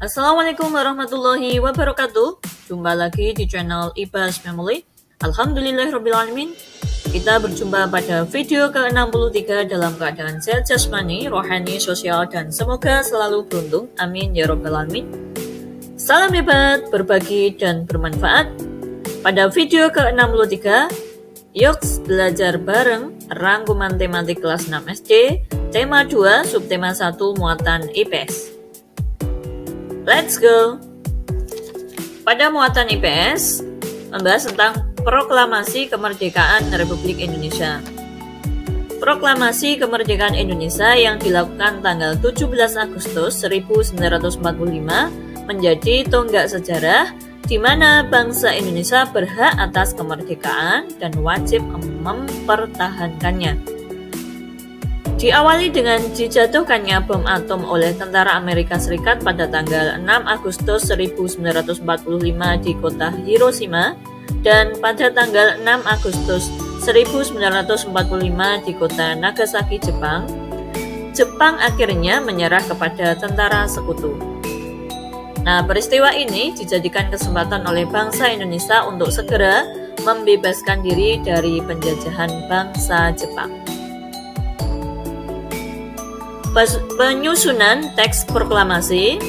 Assalamualaikum warahmatullahi wabarakatuh. Jumpa lagi di channel Ibas Family. Alhamdulillahirrabbilalamin. Kita berjumpa pada video ke-63 dalam keadaan sehat jasmani, rohani, sosial, dan semoga selalu beruntung. Amin ya rabbal alamin. Salam hebat, berbagi, dan bermanfaat. Pada video ke-63, yuk belajar bareng rangkuman tematik kelas 6 SD, tema 2, subtema 1, muatan IPS. Let's go! Pada muatan IPS, membahas tentang Proklamasi Kemerdekaan Republik Indonesia. Proklamasi Kemerdekaan Indonesia yang dilakukan tanggal 17 Agustus 1945 menjadi tonggak sejarah di mana bangsa Indonesia berhak atas kemerdekaan dan wajib mempertahankannya. Diawali dengan dijatuhkannya bom atom oleh tentara Amerika Serikat pada tanggal 6 Agustus 1945 di kota Hiroshima dan pada tanggal 6 Agustus 1945 di kota Nagasaki, Jepang. Jepang akhirnya menyerah kepada tentara sekutu. Nah, peristiwa ini dijadikan kesempatan oleh bangsa Indonesia untuk segera membebaskan diri dari penjajahan bangsa Jepang. Penyusunan teks proklamasi.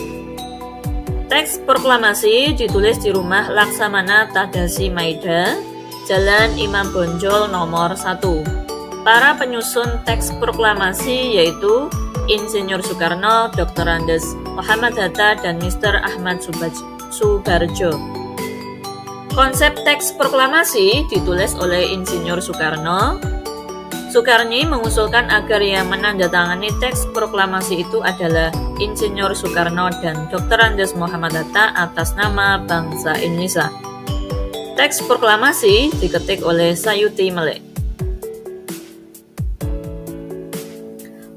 Teks proklamasi ditulis di rumah Laksamana Tadashi Maeda, Jalan Imam Bonjol nomor 1. Para penyusun teks proklamasi yaitu Insinyur Soekarno, Dr. Andes Muhammad Hatta, dan Mr. Ahmad Subarjo. Konsep teks proklamasi ditulis oleh Insinyur Soekarno. Soekarni mengusulkan agar yang menandatangani teks proklamasi itu adalah Insinyur Soekarno dan Dr. Andes Muhammad Hatta atas nama bangsa Indonesia. Teks proklamasi diketik oleh Sayuti Melek.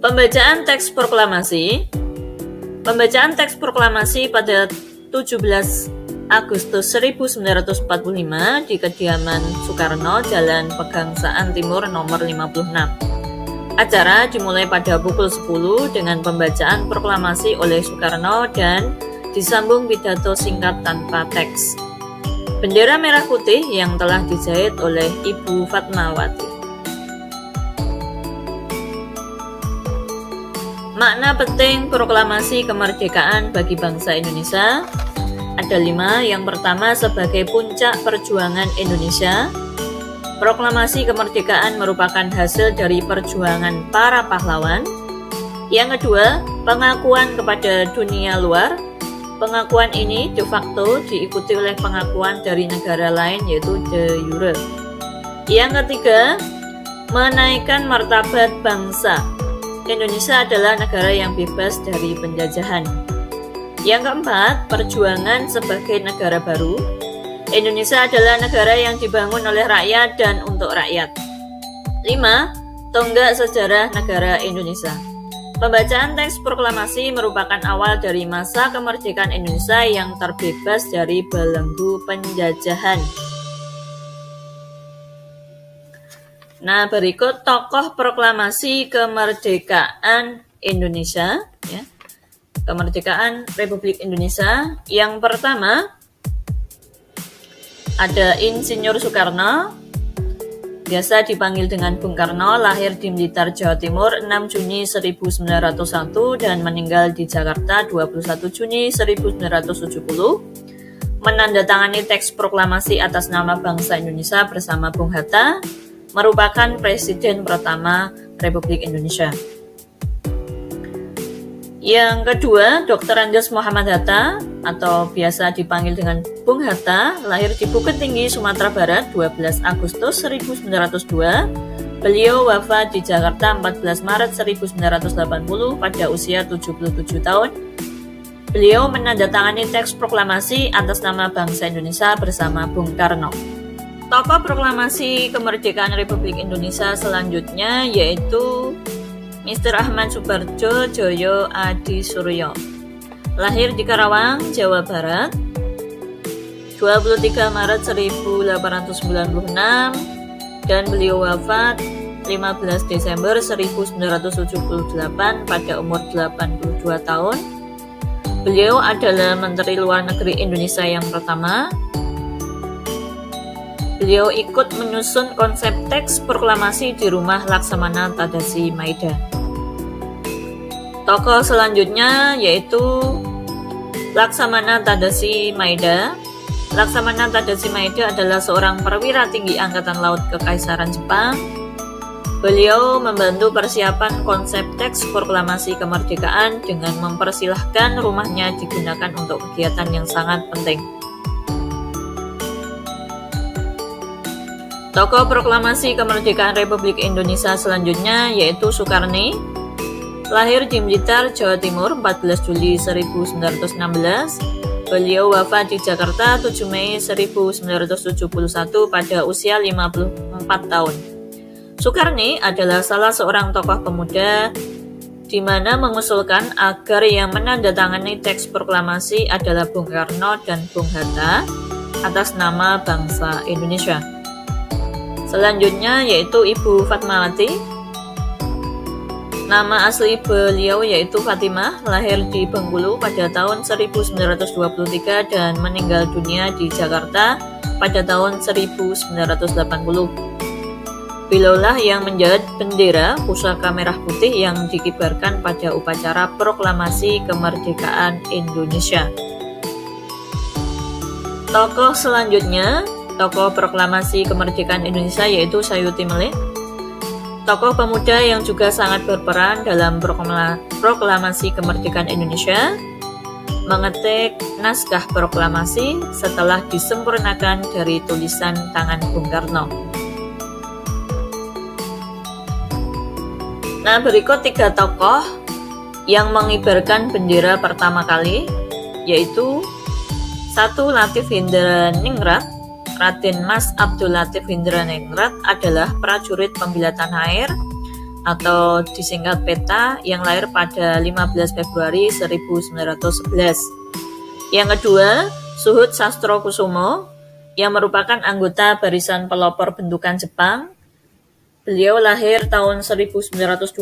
Pembacaan teks proklamasi. Pembacaan teks proklamasi pada 17 Agustus 1945 di kediaman Soekarno, Jalan Pegangsaan Timur nomor 56. Acara dimulai pada pukul 10 dengan pembacaan proklamasi oleh Soekarno dan disambung pidato singkat tanpa teks. Bendera merah putih yang telah dijahit oleh Ibu Fatmawati. Makna penting proklamasi kemerdekaan bagi bangsa Indonesia. Ada 5. Yang pertama, sebagai puncak perjuangan Indonesia. Proklamasi kemerdekaan merupakan hasil dari perjuangan para pahlawan. Yang kedua, pengakuan kepada dunia luar. Pengakuan ini de facto diikuti oleh pengakuan dari negara lain yaitu de jure. Yang ketiga, menaikkan martabat bangsa. Indonesia adalah negara yang bebas dari penjajahan. Yang keempat, perjuangan sebagai negara baru. Indonesia adalah negara yang dibangun oleh rakyat dan untuk rakyat. 5. Tonggak sejarah negara Indonesia. Pembacaan teks proklamasi merupakan awal dari masa kemerdekaan Indonesia yang terbebas dari belenggu penjajahan. Nah, berikut tokoh proklamasi kemerdekaan Indonesia, ya. Kemerdekaan Republik Indonesia. Yang pertama ada Insinyur Soekarno, biasa dipanggil dengan Bung Karno, lahir di Blitar, Jawa Timur 6 Juni 1901 dan meninggal di Jakarta 21 Juni 1970. Menandatangani teks proklamasi atas nama bangsa Indonesia bersama Bung Hatta, merupakan Presiden pertama Republik Indonesia. Yang kedua, Dr. Andes Muhammad Hatta atau biasa dipanggil dengan Bung Hatta, lahir di Bukit Tinggi, Sumatera Barat 12 Agustus 1902. Beliau wafat di Jakarta 14 Maret 1980 pada usia 77 tahun. Beliau menandatangani teks proklamasi atas nama bangsa Indonesia bersama Bung Karno. Tokoh proklamasi kemerdekaan Republik Indonesia selanjutnya yaitu Mr. Ahmad Subarjo Joyo Adi Suryo, lahir di Karawang, Jawa Barat 23 Maret 1896 dan beliau wafat 15 Desember 1978 pada umur 82 tahun. Beliau adalah Menteri Luar Negeri Indonesia yang pertama. Beliau ikut menyusun konsep teks proklamasi di rumah Laksamana Tadasi Maida. Tokoh selanjutnya yaitu Laksamana Tadasi Maida. Laksamana Tadasi Maida adalah seorang perwira tinggi Angkatan Laut Kekaisaran Jepang. Beliau membantu persiapan konsep teks proklamasi kemerdekaan dengan mempersilahkan rumahnya digunakan untuk kegiatan yang sangat penting. Tokoh proklamasi kemerdekaan Republik Indonesia selanjutnya yaitu Soekarni. Lahir di Blitar, Jawa Timur 14 Juli 1916. Beliau wafat di Jakarta 7 Mei 1971 pada usia 54 tahun. Soekarni adalah salah seorang tokoh pemuda di mana mengusulkan agar yang menandatangani teks proklamasi adalah Bung Karno dan Bung Hatta atas nama bangsa Indonesia. Selanjutnya yaitu Ibu Fatmawati. Nama asli beliau yaitu Fatimah, lahir di Bengkulu pada tahun 1923 dan meninggal dunia di Jakarta pada tahun 1980. Beliaulah yang menjahit bendera pusaka merah putih yang dikibarkan pada upacara proklamasi kemerdekaan Indonesia. Tokoh selanjutnya, tokoh proklamasi kemerdekaan Indonesia yaitu Sayuti Melik. Tokoh pemuda yang juga sangat berperan dalam proklamasi kemerdekaan Indonesia, mengetik naskah proklamasi setelah disempurnakan dari tulisan tangan Bung Karno. Nah, berikut 3 tokoh yang mengibarkan bendera pertama kali, yaitu 1. Latif Hindraningrat. Raden Mas Abdul Latif Hindraningrat adalah prajurit pembela tanah air atau disingkat PETA yang lahir pada 15 Februari 1911. Yang kedua, Suhut Sastrokusumo yang merupakan anggota barisan pelopor bentukan Jepang. Beliau lahir tahun 1920,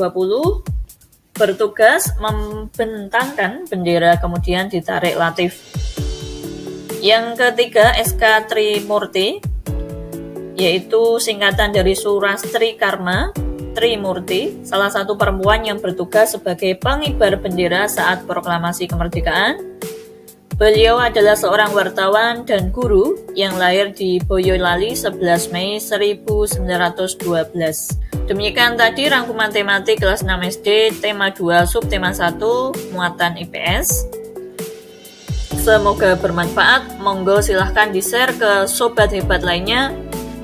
bertugas membentangkan bendera kemudian ditarik Latif. Yang ketiga, SK Trimurti, yaitu singkatan dari Surastri Karma Trimurti, salah satu perempuan yang bertugas sebagai pengibar bendera saat proklamasi kemerdekaan. Beliau adalah seorang wartawan dan guru yang lahir di Boyolali 11 Mei 1912. Demikian tadi rangkuman tematik kelas 6 SD, tema 2, subtema 1, muatan IPS. Semoga bermanfaat. Monggo silahkan di-share ke sobat hebat lainnya.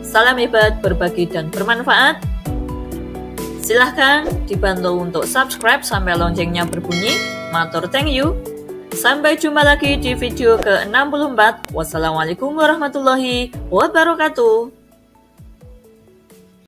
Salam hebat, berbagi dan bermanfaat. Silahkan dibantu untuk subscribe sampai loncengnya berbunyi. Matur thank you. Sampai jumpa lagi di video ke-64. Wassalamualaikum warahmatullahi wabarakatuh.